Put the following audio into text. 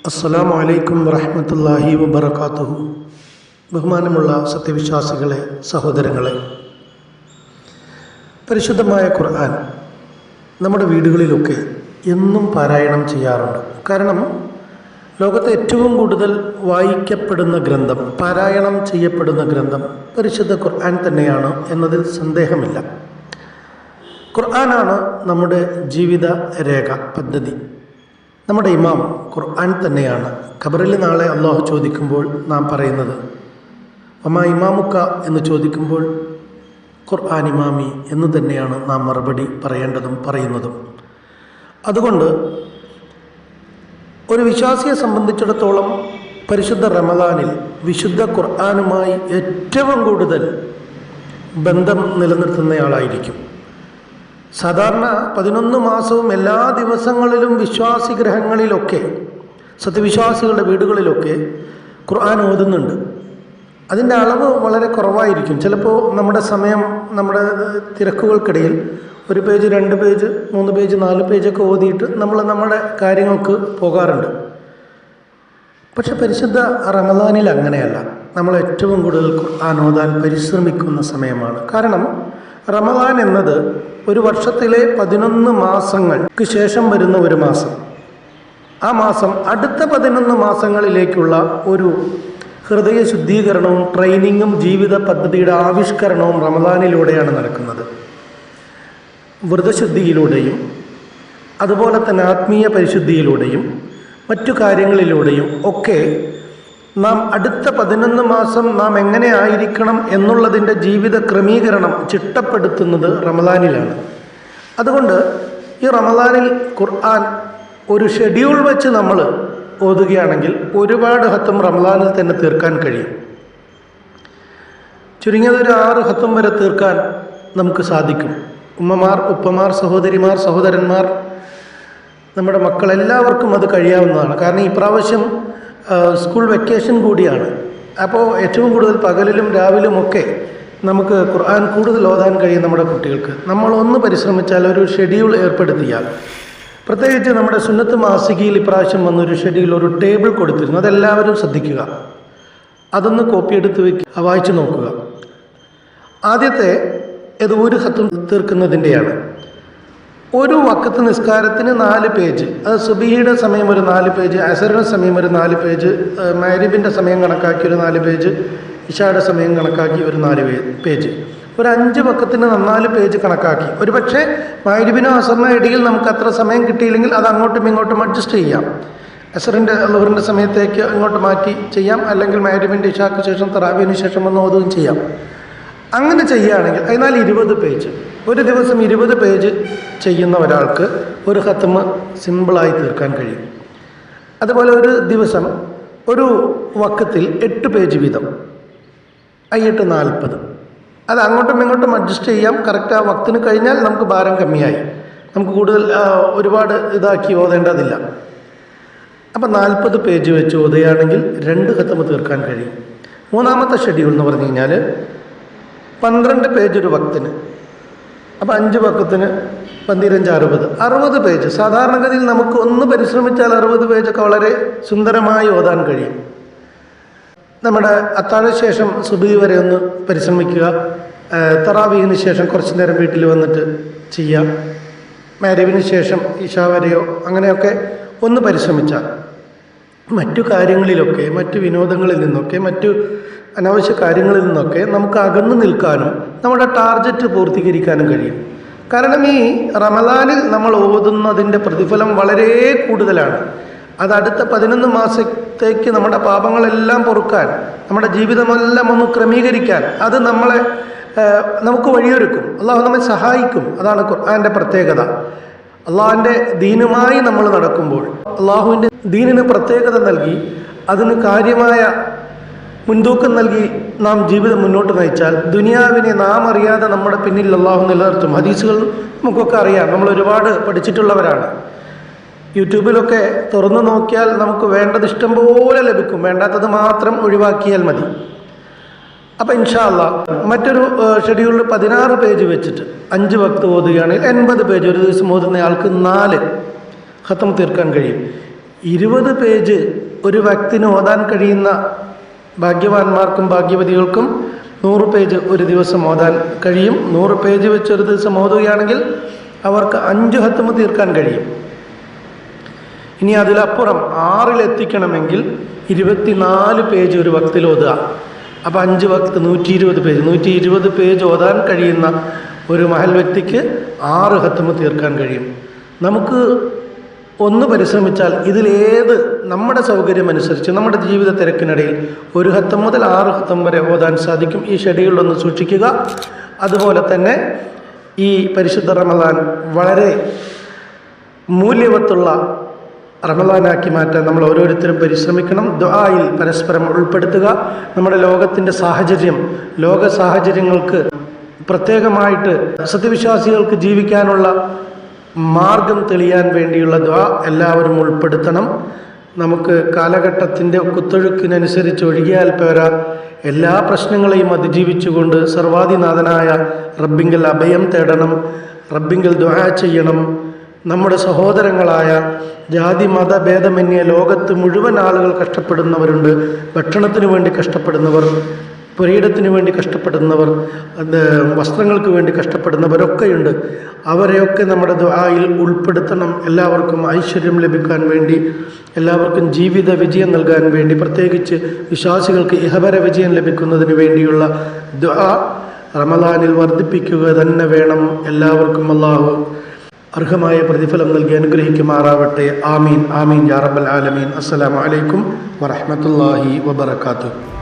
അസ്സലാമു അലൈക്കും വറഹ്മത്തുള്ളാഹി വബറകാതുഹു. ബഹുമാനമുള്ള സത്യവിശ്വാസികളെ, സഹോദരങ്ങളെ, പരിശുദ്ധമായ ഖുർആൻ നമ്മുടെ വീടുകളിലൊക്കെ എന്നും പാരായണം ചെയ്യാറുണ്ട്. കാരണം ലോകത്തെ ഏറ്റവും കൂടുതൽ വായിക്കപ്പെടുന്ന ഗ്രന്ഥം, പാരായണം ചെയ്യപ്പെടുന്ന ഗ്രന്ഥം പരിശുദ്ധ ഖുർആൻ തന്നെയാണ് എന്നതിൽ സന്ദേഹമില്ല. ഖുർആനാണ് നമ്മുടെ ജീവിത രേഖ, പദ്ധതി. നമ്മുടെ ഇമാം ഖുർആൻ തന്നെയാണ്. ഖബറിൽ നാളെ അള്ളാഹു ചോദിക്കുമ്പോൾ നാം പറയുന്നത് വമാ ഇമാമുക്ക എന്ന് ചോദിക്കുമ്പോൾ ഖുർആൻ ഇമാമി എന്ന് തന്നെയാണ് നാം മറുപടി പറയേണ്ടതും പറയുന്നതും. അതുകൊണ്ട് ഒരു വിശ്വാസിയെ സംബന്ധിച്ചിടത്തോളം പരിശുദ്ധ റമദാനിൽ വിശുദ്ധ ഖുർആനുമായി ഏറ്റവും കൂടുതൽ ബന്ധം നിലനിർത്തുന്നയാളായിരിക്കും. സാധാരണ 11 മാസവും എല്ലാ ദിവസങ്ങളിലും വിശ്വാസി ഗ്രഹങ്ങളിലൊക്കെ, സത്യവിശ്വാസികളുടെ വീടുകളിലൊക്കെ ഖുർആൻ ഓതുന്നുണ്ട്. അതിൻ്റെ അളവ് വളരെ കുറവായിരിക്കും. ചിലപ്പോൾ നമ്മുടെ സമയം, നമ്മുടെ തിരക്കുകൾക്കിടയിൽ 1 പേജ് 2 പേജ് 3 പേജ് 4 പേജൊക്കെ ഓതിയിട്ട് നമ്മൾ നമ്മുടെ കാര്യങ്ങൾക്ക് പോകാറുണ്ട്. പക്ഷെ പരിശുദ്ധ റമദാനിൽ അങ്ങനെയല്ല. നമ്മൾ ഏറ്റവും കൂടുതൽ ഖുർആൻ ഓതാൻ പരിശ്രമിക്കുന്ന സമയമാണ്. കാരണം റമദാൻ എന്നത് ഒരു വർഷത്തിലെ 11 മാസങ്ങൾക്ക് ശേഷം വരുന്ന ഒരു മാസം. ആ മാസം അടുത്ത 11 മാസങ്ങളിലേക്കുള്ള ഒരു ഹൃദയ ശുദ്ധീകരണവും ട്രെയിനിങ്ങും ജീവിത പദ്ധതിയുടെ ആവിഷ്കരണവും റമദാനിലൂടെയാണ് നടക്കുന്നത്. വ്രതശുദ്ധിയിലൂടെയും അതുപോലെ തന്നെ ആത്മീയ പരിശുദ്ധിയിലൂടെയും മറ്റു കാര്യങ്ങളിലൂടെയും ഒക്കെ നാം അടുത്ത 11 മാസം നാം എങ്ങനെ ആയിരിക്കണം എന്നുള്ളതിൻ്റെ ജീവിത ക്രമീകരണം ചിട്ടപ്പെടുത്തുന്നത് റമദാനിലാണ്. അതുകൊണ്ട് ഈ റമദാനിൽ ഖുർആൻ ഒരു ഷെഡ്യൂൾ വെച്ച് നമ്മൾ ഓതുകയാണെങ്കിൽ ഒരുപാട് ഹത്തം റമദാനിൽ തന്നെ തീർക്കാൻ കഴിയും. ചുരുങ്ങിയത് ഒരു 6 ഹത്തം വരെ തീർക്കാൻ നമുക്ക് സാധിക്കും. ഉമ്മമാർ, ഉപ്പമാർ, സഹോദരിമാർ, സഹോദരന്മാർ, നമ്മുടെ മക്കൾ, എല്ലാവർക്കും അത് കഴിയാവുന്നതാണ്. കാരണം ഈ പ്രാവശ്യം സ്കൂൾ വെക്കേഷൻ കൂടിയാണ്. അപ്പോൾ ഏറ്റവും കൂടുതൽ പകലിലും രാവിലുമൊക്കെ നമുക്ക് ഖുർആൻ കൂടുതൽ ഓതാൻ കഴിയും നമ്മുടെ കുട്ടികൾക്ക്. നമ്മളൊന്ന് പരിശ്രമിച്ചാൽ, ഒരു ഷെഡ്യൂൾ ഏർപ്പെടുത്തിയാൽ, പ്രത്യേകിച്ച് നമ്മുടെ സുന്നത്ത് മാസികയിൽ ഇപ്രാവശ്യം വന്നൊരു ഷെഡ്യൂൾ, ഒരു ടേബിൾ കൊടുത്തിരുന്നു. അതെല്ലാവരും ശ്രദ്ധിക്കുക, അതൊന്ന് കോപ്പിയെടുത്ത് വയ്ക്കുക, വായിച്ചു നോക്കുക. ആദ്യത്തെ ഇത് ഒരു ഹത്തും തീർക്കുന്നതിൻ്റെയാണ്. ഒരു വഖത്ത് നിസ്കാരത്തിന് 4 പേജ്, അത് സുബഹിയുടെ സമയം ഒരു 4 പേജ്, അസറിൻ്റെ സമയം ഒരു 4 പേജ്, മഗ്രിബിൻ്റെ സമയം കണക്കാക്കി ഒരു 4 പേജ്, ഇശായുടെ സമയം കണക്കാക്കി ഒരു 4 പേജ്, ഒരു 5 വഖത്തിന് 4 പേജ് കണക്കാക്കി. ഒരു പക്ഷേ മഗ്രിബിനോ അസറിനോ ഇടയിൽ നമുക്ക് അത്ര സമയം കിട്ടിയില്ലെങ്കിൽ അത് അങ്ങോട്ടും ഇങ്ങോട്ടും അഡ്ജസ്റ്റ് ചെയ്യാം. അസറിൻ്റെ ളുഹറിൻ്റെ സമയത്തേക്ക് ഇങ്ങോട്ട് മാറ്റി ചെയ്യാം, അല്ലെങ്കിൽ മഗ്രിബിൻ്റെ ഇശാക്ക് ശേഷം തറാവീഹിന് ശേഷം ഒന്ന് ഓതുകയും ചെയ്യാം. അങ്ങനെ ചെയ്യുകയാണെങ്കിൽ അതിനാൽ 20 പേജ്, ഒരു ദിവസം 20 പേജ് ചെയ്യുന്ന ഒരാൾക്ക് ഒരു ഖത്മ് സിമ്പിളായി തീർക്കാൻ കഴിയും. അതുപോലെ ഒരു ദിവസം ഒരു വഖത്തിൽ 8 പേജ് വീതം, 8 40, അത് അങ്ങോട്ടും ഇങ്ങോട്ടും അഡ്ജസ്റ്റ് ചെയ്യാം. കറക്റ്റ് ആ വഖത്തിന് കഴിഞ്ഞാൽ നമുക്ക് ഭാരം കമ്മിയായി, നമുക്ക് കൂടുതൽ ഒരുപാട് ഇതാക്കി ഓതേണ്ടതില്ല. അപ്പം 40 പേജ് വെച്ച് ഓതുകയാണെങ്കിൽ 2 ഖത്മ് തീർക്കാൻ കഴിയും. മൂന്നാമത്തെ ഷെഡ്യൂൾ എന്ന് പറഞ്ഞു കഴിഞ്ഞാൽ 12 പേജ് ഒരു വഖത്തിന്. അപ്പോൾ 5 വഖത്തിന് 15 60 പേജ്. സാധാരണഗതിയിൽ നമുക്ക് ഒന്ന് പരിശ്രമിച്ചാൽ 60 പേജൊക്കെ വളരെ സുന്ദരമായി ഓതാൻ കഴിയും. നമ്മുടെ അത്താഴശേഷം സുബഹി വരെ ഒന്ന് പരിശ്രമിക്കുക. തറാവീഹിന് ശേഷം കുറച്ച് നേരം വീട്ടിൽ വന്നിട്ട് ചെയ്യാം. മഗ്രിബിന് ശേഷം ഇശാ വരെയോ അങ്ങനെയൊക്കെ ഒന്ന് പരിശ്രമിച്ചാൽ മറ്റു കാര്യങ്ങളിലൊക്കെ, മറ്റു വിനോദങ്ങളിൽ നിന്നൊക്കെ, മറ്റു അനാവശ്യ കാര്യങ്ങളിൽ നിന്നൊക്കെ നമുക്ക് അകന്നു നിൽക്കാനും നമ്മുടെ ടാർഗറ്റ് പൂർത്തീകരിക്കാനും കഴിയും. കാരണം ഈ റമദാനിൽ നമ്മൾ ഓതുന്നതിൻ്റെ പ്രതിഫലം വളരെ കൂടുതലാണ്. അത് അടുത്ത 11 മാസത്തേക്ക് നമ്മുടെ പാപങ്ങളെല്ലാം പൊറുക്കാൻ, നമ്മുടെ ജീവിതമെല്ലാം ഒന്ന് ക്രമീകരിക്കാൻ അത് നമുക്ക് വഴിയൊരുക്കും. അള്ളാഹു നമ്മെ സഹായിക്കും. അതാണ് ഖുർആൻ്റെ പ്രത്യേകത. അള്ളാഹുവിൻ്റെ ദീനുമായി നമ്മൾ നടക്കുമ്പോൾ, അള്ളാഹുവിൻ്റെ ദീനിന് പ്രത്യേകത നൽകി, അതിന് കാര്യമായ മുൻതൂക്കം നൽകി നാം ജീവിതം മുന്നോട്ട് നയിച്ചാൽ ദുനിയാവിനെ നാം അറിയാതെ നമ്മുടെ പിന്നിൽ അള്ളാഹു നിലനിർത്തും. ഹദീസുകൾ നമുക്കൊക്കെ അറിയാം, നമ്മൾ ഒരുപാട് പഠിച്ചിട്ടുള്ളവരാണ്. യൂട്യൂബിലൊക്കെ തുറന്നു നോക്കിയാൽ നമുക്ക് വേണ്ടത് ഇഷ്ടം പോലെ ലഭിക്കും, വേണ്ടാത്തത് മാത്രം ഒഴിവാക്കിയാൽ മതി. അപ്പം ഇൻഷാ അള്ളാഹ് മറ്റൊരു ഷെഡ്യൂളിൽ 16 പേജ് വെച്ചിട്ട് 5 വഖ്ത് ഓതുകയാണെങ്കിൽ 80 പേജ് ഒരു ദിവസം ഓതുന്ന ആൾക്ക് 4 ഖത്ം തീർക്കാൻ കഴിയും. 20 പേജ് ഒരു വ്യക്തിന് ഓതാൻ കഴിയുന്ന ഭാഗ്യവാന്മാർക്കും ഭാഗ്യവതികൾക്കും 100 പേജ് ഒരു ദിവസം ഓതാൻ കഴിയും. 100 പേജ് വെച്ച് ഒരു ദിവസം ഓതുകയാണെങ്കിൽ അവർക്ക് 5 ഹത്മ് തീർക്കാൻ കഴിയും. ഇനി അതിലപ്പുറം 6 എത്തിക്കണമെങ്കിൽ 24 പേജ് ഒരു വക്തിൽ ഓതുക. അപ്പോൾ 5 വക്ത് 120 പേജ്. 120 പേജ് ഓതാൻ കഴിയുന്ന ഒരു മഹൽ വ്യക്തിക്ക് 6 ഹത്മ് തീർക്കാൻ കഴിയും. നമുക്ക് ഒന്ന് പരിശ്രമിച്ചാൽ ഇതിലേത് നമ്മുടെ സൗകര്യമനുസരിച്ച് നമ്മുടെ ജീവിത തിരക്കിനിടയിൽ 1 ഹത്തം മുതൽ 6 ഹത്തം വരെ ഓതാൻ സാധിക്കും. ഈ ഷെഡ്യൂളൊന്ന് സൂക്ഷിക്കുക. അതുപോലെ തന്നെ ഈ പരിശുദ്ധ റമദാൻ വളരെ മൂല്യവത്തുള്ള റമദാനാക്കി മാറ്റാൻ നമ്മൾ ഓരോരുത്തരും പരിശ്രമിക്കണം. ദുആയിൽ പരസ്പരം ഉൾപ്പെടുത്തുക. നമ്മുടെ ലോകത്തിൻ്റെ സാഹചര്യം, ലോക സാഹചര്യങ്ങൾക്ക് പ്രത്യേകമായിട്ട് സത്യവിശ്വാസികൾക്ക് ജീവിക്കാനുള്ള മാർഗം തെളിയാൻ വേണ്ടിയുള്ള ദുആ എല്ലാവരും ഉൾപ്പെടുത്തണം. നമുക്ക് കാലഘട്ടത്തിൻ്റെ കുത്തൊഴുക്കിനനുസരിച്ച് ഒഴുകിയാൽ പോരാ, എല്ലാ പ്രശ്നങ്ങളെയും അതിജീവിച്ചുകൊണ്ട് സർവാധിനാഥനായ റബ്ബിങ്കൽ അഭയം തേടണം, റബ്ബിങ്കൽ ദുആ ചെയ്യണം. നമ്മുടെ സഹോദരങ്ങളായ ജാതി മതഭേദമന്യേ ലോകത്ത് മുഴുവൻ ആളുകൾ കഷ്ടപ്പെടുന്നവരുണ്ട്. ഭക്ഷണത്തിന് വേണ്ടി കഷ്ടപ്പെടുന്നവർ, പുരയിടത്തിന് വേണ്ടി കഷ്ടപ്പെടുന്നവർ, വസ്ത്രങ്ങൾക്ക് വേണ്ടി കഷ്ടപ്പെടുന്നവരൊക്കെയുണ്ട്. അവരെയൊക്കെ നമ്മുടെ ദുആയിൽ ഉൾപ്പെടുത്തണം. എല്ലാവർക്കും ഐശ്വര്യം ലഭിക്കാൻ വേണ്ടി, എല്ലാവർക്കും ജീവിത വിജയം നൽകാൻ വേണ്ടി, പ്രത്യേകിച്ച് വിശ്വാസികൾക്ക് ഇഹപര വിജയം ലഭിക്കുന്നതിന് വേണ്ടിയുള്ള ദുആ റമദാനിൽ വർദ്ധിപ്പിക്കുക തന്നെ വേണം. എല്ലാവർക്കും അല്ലാഹു അർഹമായ പ്രതിഫലം നൽകി അനുഗ്രഹിക്കുമാറാവട്ടെ. ആമീൻ ആമീൻ യാ റബ്ബൽ ആലമീൻ. അസ്സലാമു അലൈക്കും വറഹ്മത്തുള്ളാഹി വബറകാതുഹു.